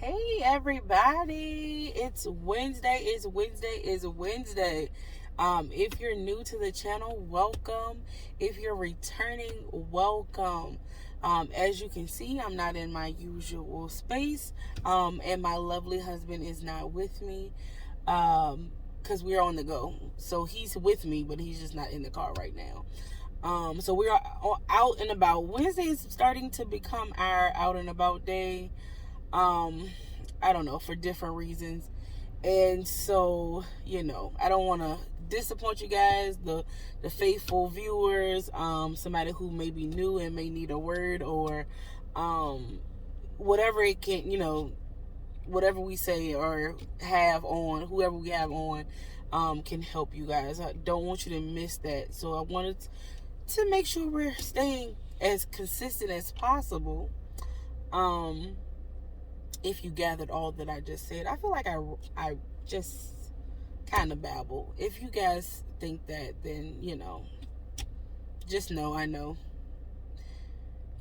Hey everybody, it's Wednesday, it's Wednesday. If you're new to the channel, welcome. If you're returning, welcome. As you can see, I'm not in my usual space, and my lovely husband is not with me, because we're on the go. So he's with me, but he's just not in the car right now. So we are out and about. Wednesday is starting to become our out and about day. um I don't know, for different reasons. And so, I don't want to disappoint you guys, the faithful viewers, somebody who may be new and may need a word, or whatever it can, whatever we say or have on, whoever we have on, can help you guys. I don't want you to miss that. So I wanted to make sure we're staying as consistent as possible. um if you gathered all that I just said. I feel like I just kind of babble. If you guys think that, then just know I know.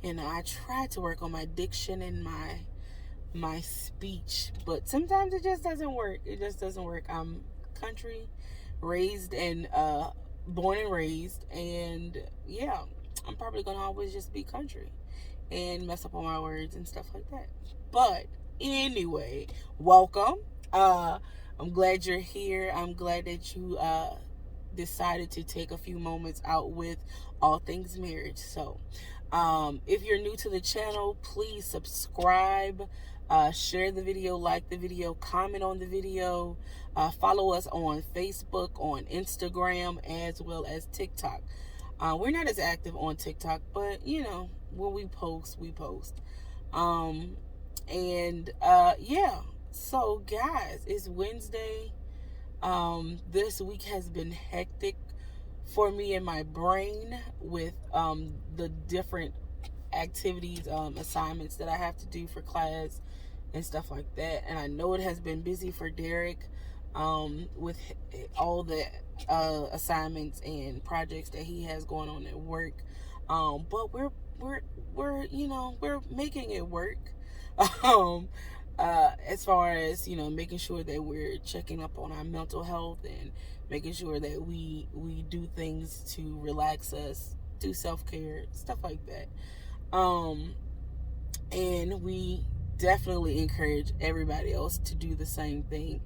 I try to work on my diction and my speech, but sometimes it just doesn't work. It just doesn't work. I'm country raised and born and raised, and yeah, I'm probably gonna always just be country and mess up on my words and stuff like that. But anyway, welcome. I'm glad you're here. I'm glad that you decided to take a few moments out with all things marriage. So, if you're new to the channel, please subscribe, share the video, like the video, comment on the video, follow us on Facebook, on Instagram, as well as TikTok. We're not as active on TikTok, but when we post, we post. And yeah. So guys, it's Wednesday. This week has been hectic for me and my brain with the different activities, assignments that I have to do for class and stuff like that. And I know it has been busy for Derek, with all the assignments and projects that he has going on at work. But we're making it work. um as far as making sure that we're checking up on our mental health and making sure that we do things to relax us, do self-care, stuff like that. And we definitely encourage everybody else to do the same thing.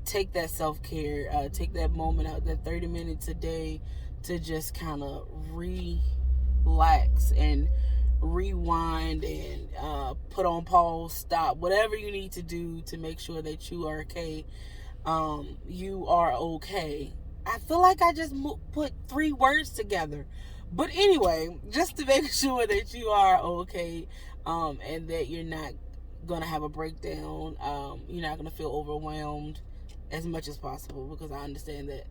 Take that self-care, take that moment out, that 30 minutes a day, to just kind of relax and rewind and put on pause, stop, whatever you need to do to make sure that you are okay. You are okay. I feel like I just put three words together, but anyway, just to make sure that you are okay, and that you're not gonna have a breakdown. You're not gonna feel overwhelmed as much as possible, because I understand that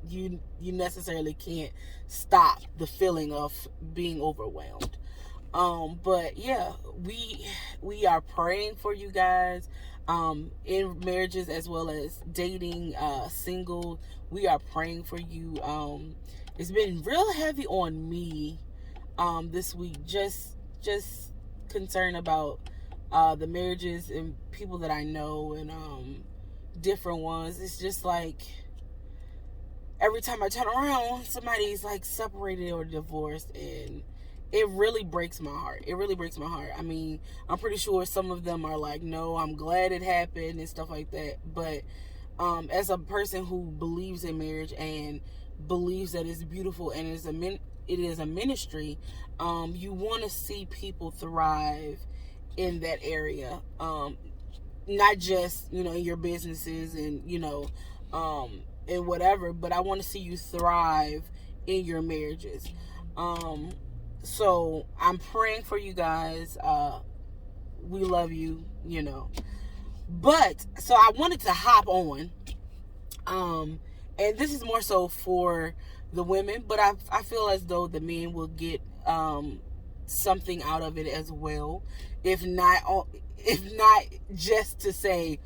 you necessarily can't stop the feeling of being overwhelmed. But yeah, we are praying for you guys, in marriages as well as dating, single. We are praying for you. It's been real heavy on me, this week, just concerned about the marriages and people that I know, and different ones. It's just like every time I turn around, somebody's like separated or divorced, and it really breaks my heart. It really breaks my heart. I mean, I'm pretty sure some of them are like, no, I'm glad it happened and stuff like that. But as a person who believes in marriage and believes that it's beautiful and it is a ministry, you want to see people thrive in that area. Not just, in your businesses and, and whatever, but I want to see you thrive in your marriages. So I'm praying for you guys. We love you, But so I wanted to hop on. And this is more so for the women, but I feel as though the men will get something out of it as well. If not just to say,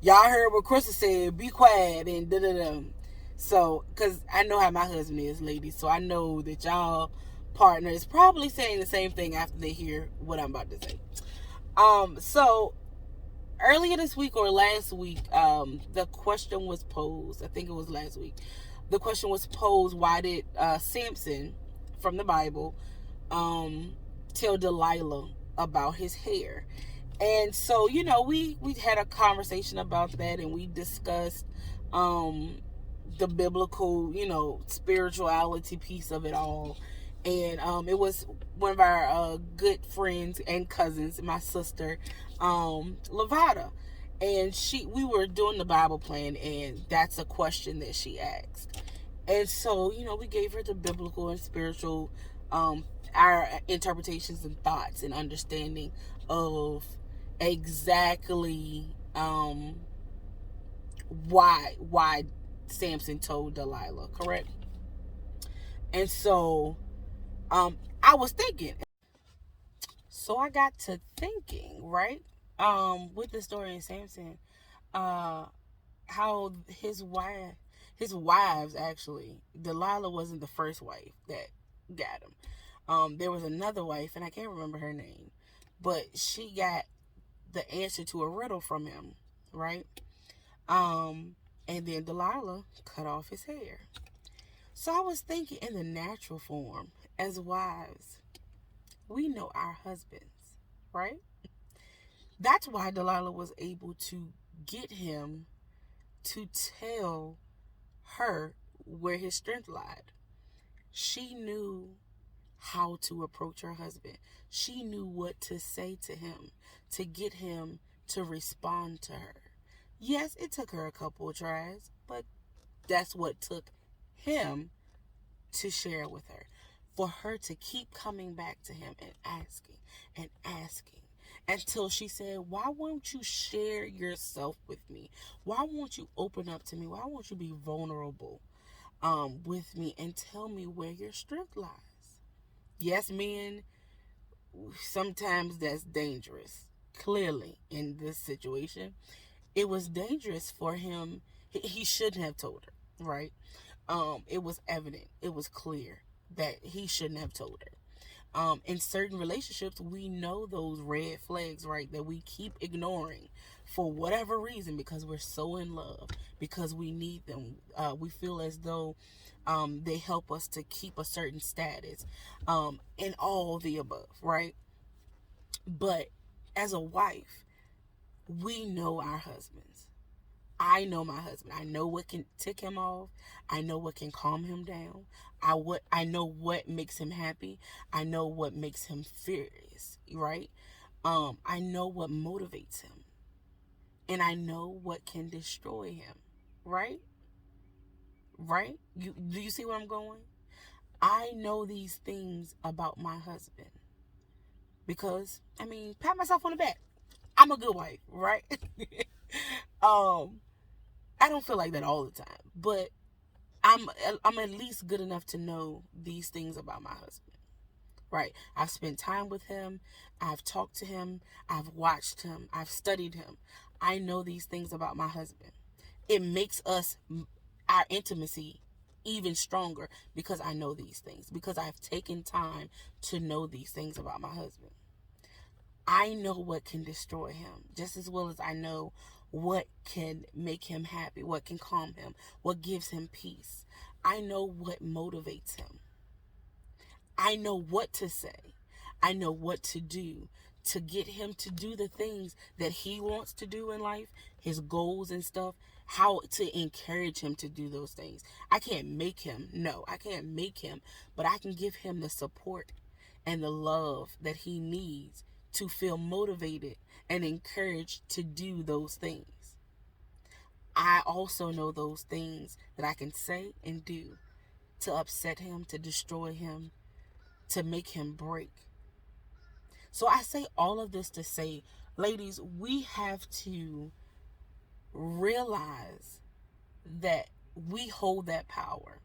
y'all heard what Krista said, be quiet and da da da. So, because I know how my husband is, ladies, so I know that y'all partner is probably saying the same thing after they hear what I'm about to say. So earlier this week or last week, the question was posed. I think it was last week. The question was posed: why did Samson from the Bible um, tell Delilah about his hair? And so, we had a conversation about that, and we discussed um, the biblical, spirituality piece of it all. And it was one of our good friends and cousins, my sister, Lavada. And we were doing the Bible plan, and that's a question that she asked. And so, we gave her the biblical and spiritual, our interpretations and thoughts and understanding of exactly why Samson told Delilah, correct? And so I was thinking. So I got to thinking, right? With the story of Samson, uh how his wives actually, Delilah wasn't the first wife that got him. There was another wife, and I can't remember her name, but she got the answer to a riddle from him, right? And then Delilah cut off his hair. So I was thinking, in the natural form, as wives, we know our husbands, right? That's why Delilah was able to get him to tell her where his strength lied. She knew how to approach her husband. She knew what to say to him to get him to respond to her. Yes, it took her a couple of tries, but that's what took him to share with her. For her to keep coming back to him and asking until she said, "Why won't you share yourself with me? Why won't you open up to me? Why won't you be vulnerable with me and tell me where your strength lies?" Yes, men, sometimes that's dangerous. Clearly, in this situation, it was dangerous for him. He shouldn't have told her, right? It was evident. It was clear that he shouldn't have told her. In certain relationships, we know those red flags, right, that we keep ignoring for whatever reason, because we're so in love, because we need them. We feel as though they help us to keep a certain status, and all the above, right? But as a wife, we know our husbands. I know my husband. I know what can tick him off. I know what can calm him down. I know what makes him happy. I know what makes him furious, right? I know what motivates him. And I know what can destroy him, right? Right? Do you see where I'm going? I know these things about my husband because, pat myself on the back. I'm a good wife, right? um I don't feel like that all the time, but I'm at least good enough to know these things about my husband, right? I've spent time with him, I've talked to him, I've watched him, I've studied him. I know these things about my husband. It makes our intimacy even stronger because I know these things, because I've taken time to know these things about my husband. I know what can destroy him just as well as I know what can make him happy, what can calm him, what gives him peace. I know what motivates him. I know what to say. I know what to do to get him to do the things that he wants to do in life, his goals and stuff, how to encourage him to do those things. I can't make him. No, I can't make him, but I can give him the support and the love that he needs to feel motivated and encouraged to do those things. I also know those things that I can say and do to upset him, to destroy him, to make him break. So I say all of this to say, ladies, we have to realize that we hold that power.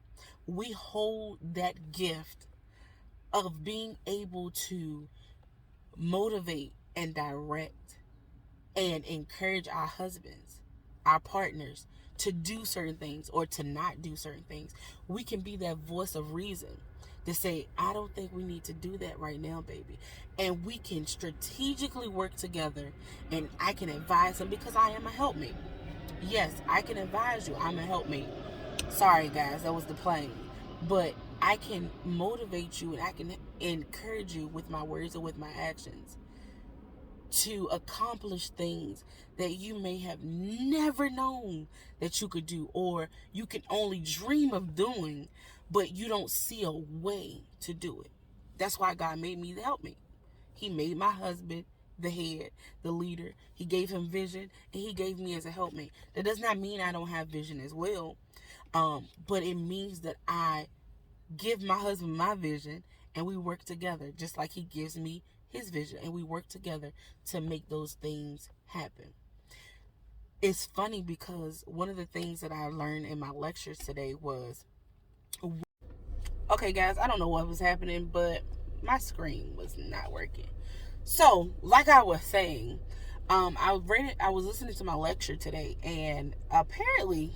We hold that gift of being able to motivate and direct and encourage our husbands, our partners, to do certain things or to not do certain things. We can be that voice of reason to say, I don't think we need to do that right now, baby. And we can strategically work together, and I can advise him because I am a helpmate. Yes, I can advise you. I'm a helpmate. Sorry, guys, that was the plane. But I can motivate you and I can encourage you with my words and with my actions to accomplish things that you may have never known that you could do, or you can only dream of doing, but you don't see a way to do it. That's why God made me to help me. He made my husband the head, the leader. He gave him vision, and he gave me as a helpmate. That does not mean I don't have vision as well, but it means that I give my husband my vision, and we work together, just like he gives me his vision, and we work together to make those things happen. It's funny because one of the things that I learned in my lectures today was, okay guys, I don't know what was happening, but my screen was not working. So like I was saying, I was listening to my lecture today, and apparently,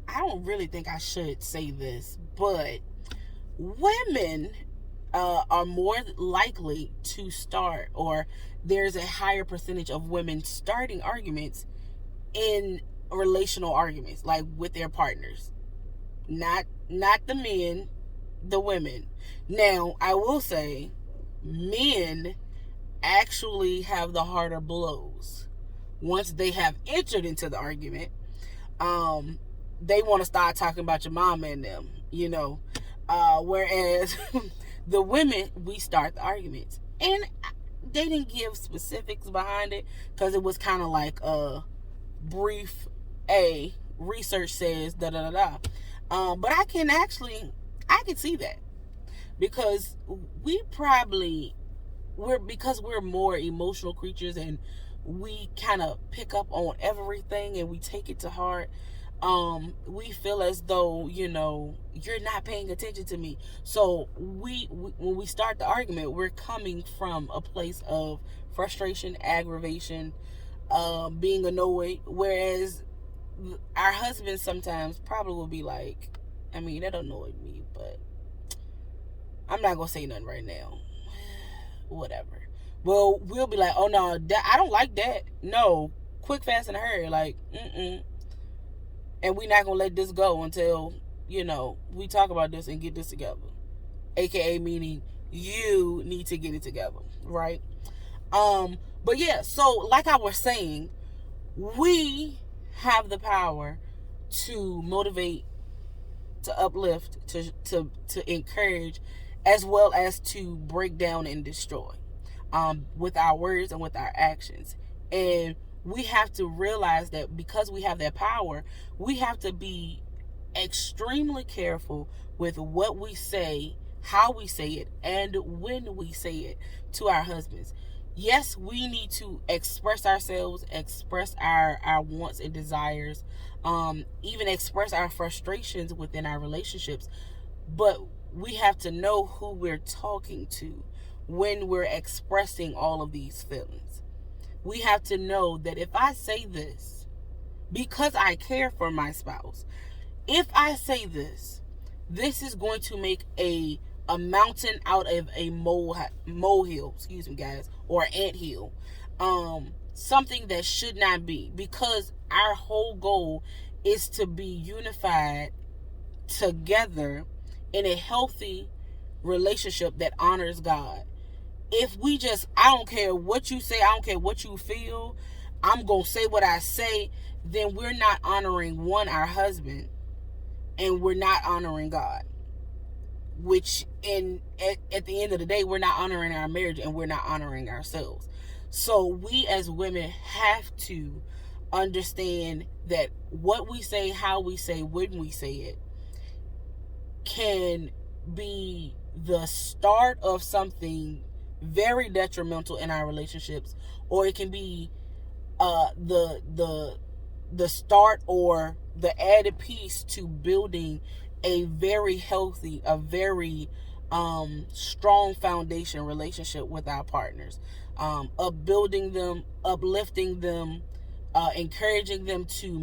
I don't really think I should say this, but women are more likely to start, or there's a higher percentage of women starting arguments in relational arguments, like with their partners. Not the men, the women. Now, I will say, men actually have the harder blows. Once they have entered into the argument, they want to start talking about your mama and them, whereas the women, we start the arguments. And they didn't give specifics behind it, because it was kind of like a brief, research says da da da da. But I can see that, because because we're more emotional creatures, and we kind of pick up on everything and we take it to heart. We feel as though, you're not paying attention to me. So when we start the argument, we're coming from a place of frustration, aggravation, being annoyed. Whereas our husbands sometimes probably will be like, I mean, that annoyed me, but I'm not gonna say nothing right now. Whatever. Well, we'll be like, oh no, I don't like that. No, quick, fast, and a hurry. Like, and we're not gonna let this go until, we talk about this and get this together. AKA meaning you need to get it together, right? But yeah, so like I was saying, we have the power to motivate, to uplift, to encourage, as well as to break down and destroy, with our words and with our actions. And we have to realize that because we have that power, we have to be extremely careful with what we say, how we say it, and when we say it to our husbands. Yes, we need to express ourselves, express our wants and desires, even express our frustrations within our relationships. But we have to know who we're talking to when we're expressing all of these feelings. We have to know that if I say this because I care for my spouse, if I say this is going to make a mountain out of a molehill, excuse me guys, or an anthill, something that should not be, because our whole goal is to be unified together in a healthy relationship that honors God. If we I don't care what you say, I don't care what you feel, I'm going to say what I say, then we're not honoring, our husband, and we're not honoring God. Which, at the end of the day, we're not honoring our marriage, and we're not honoring ourselves. So we as women have to understand that what we say, how we say, when we say it, can be the start of something very detrimental in our relationships, or it can be the start or the added piece to building a very healthy, a very strong foundation relationship with our partners, upbuilding them, uplifting them, encouraging them to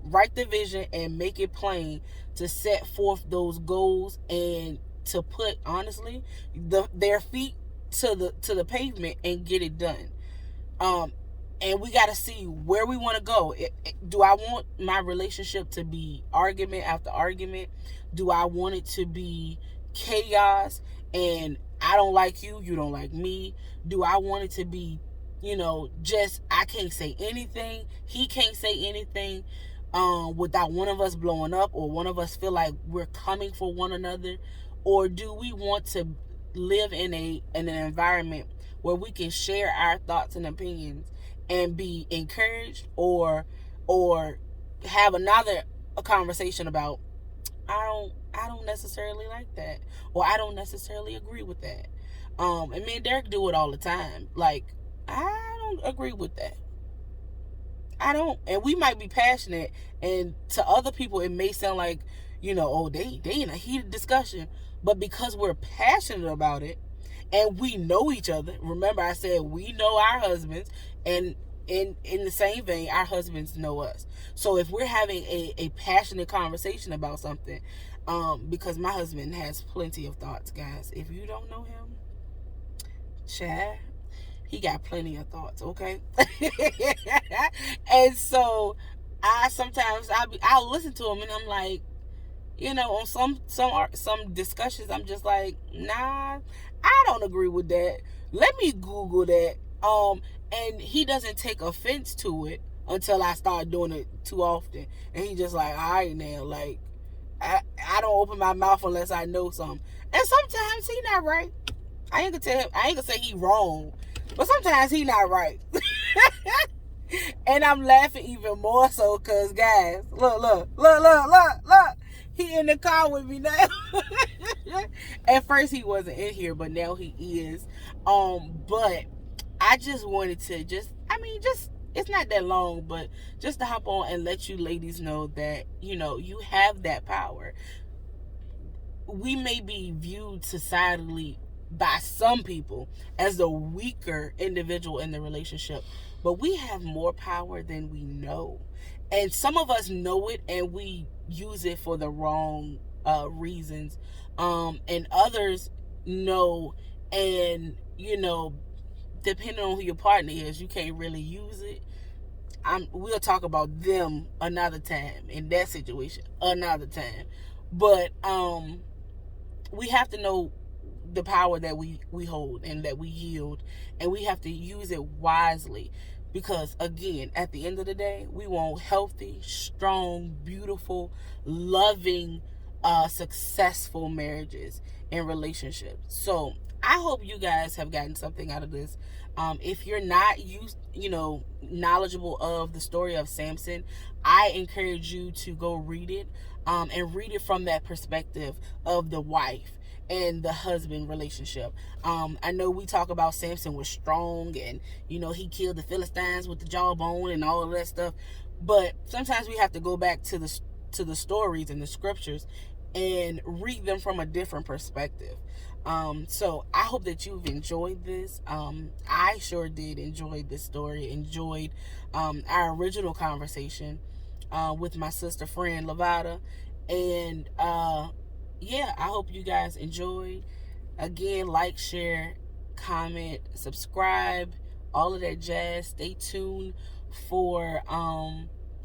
write the vision and make it plain, to set forth those goals and to put, honestly, their feet to the pavement and get it done. And we got to see where we want to go. Do I want my relationship to be argument after argument? Do I want it to be chaos and I don't like you, you don't like me? Do I want it to be, just I can't say anything, he can't say anything, without one of us blowing up or one of us feel like we're coming for one another? Or do we want to live in an environment where we can share our thoughts and opinions and be encouraged, or have a conversation about, I don't necessarily like that, or I don't necessarily agree with that. And me and Derek do it all the time. Like, I don't agree with that. I don't. And we might be passionate, and to other people it may sound like, oh, they in a heated discussion. But because we're passionate about it and we know each other, remember I said we know our husbands, and in the same vein, our husbands know us. So if we're having a passionate conversation about something, because my husband has plenty of thoughts, guys. If you don't know him, Chad, he got plenty of thoughts, okay? And so I'll listen to him, and I'm like, on some discussions, I'm just like, nah, I don't agree with that. Let me Google that. And he doesn't take offense to it until I start doing it too often. And he just like, all right now, like, I don't open my mouth unless I know something. And sometimes he not right. I ain't gonna say he wrong, but sometimes he not right. And I'm laughing even more so because, guys, look. He in the car with me now. At first he wasn't in here, but now he is. But I just wanted to it's not that long, but just to hop on and let you ladies know that, you have that power. We may be viewed societally by some people as the weaker individual in the relationship, but we have more power than we know. And some of us know it and we use it for the wrong reasons. And others know, and, depending on who your partner is, you can't really use it. We'll talk about them another time, in that situation another time. But we have to know the power that we hold and that we yield, and we have to use it wisely. Because, again, at the end of the day, we want healthy, strong, beautiful, loving, successful marriages and relationships. So I hope you guys have gotten something out of this. If you're not knowledgeable of the story of Samson, I encourage you to go read it, and read it from that perspective of the wife and the husband relationship. I know we talk about Samson was strong, and he killed the Philistines with the jawbone and all of that stuff, but sometimes we have to go back to the stories and the scriptures and read them from a different perspective. So I hope that you've enjoyed this. I sure did enjoy this story, enjoyed our original conversation with my sister friend Lavada, and yeah, I hope you guys enjoyed. Again, like, share, comment, subscribe, all of that jazz. Stay tuned for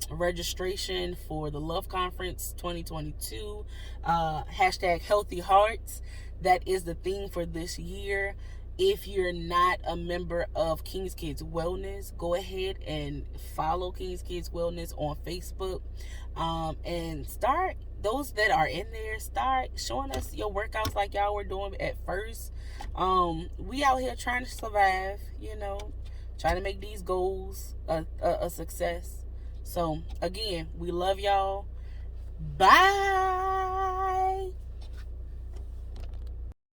registration for the Love Conference 2022. Hashtag Healthy Hearts. That is the theme for this year. If you're not a member of King's Kids Wellness, go ahead and follow King's Kids Wellness on Facebook, and start, those that are in there, start showing us your workouts like y'all were doing at first. We out here trying to survive, trying to make these goals a success. So again, we love y'all. Bye.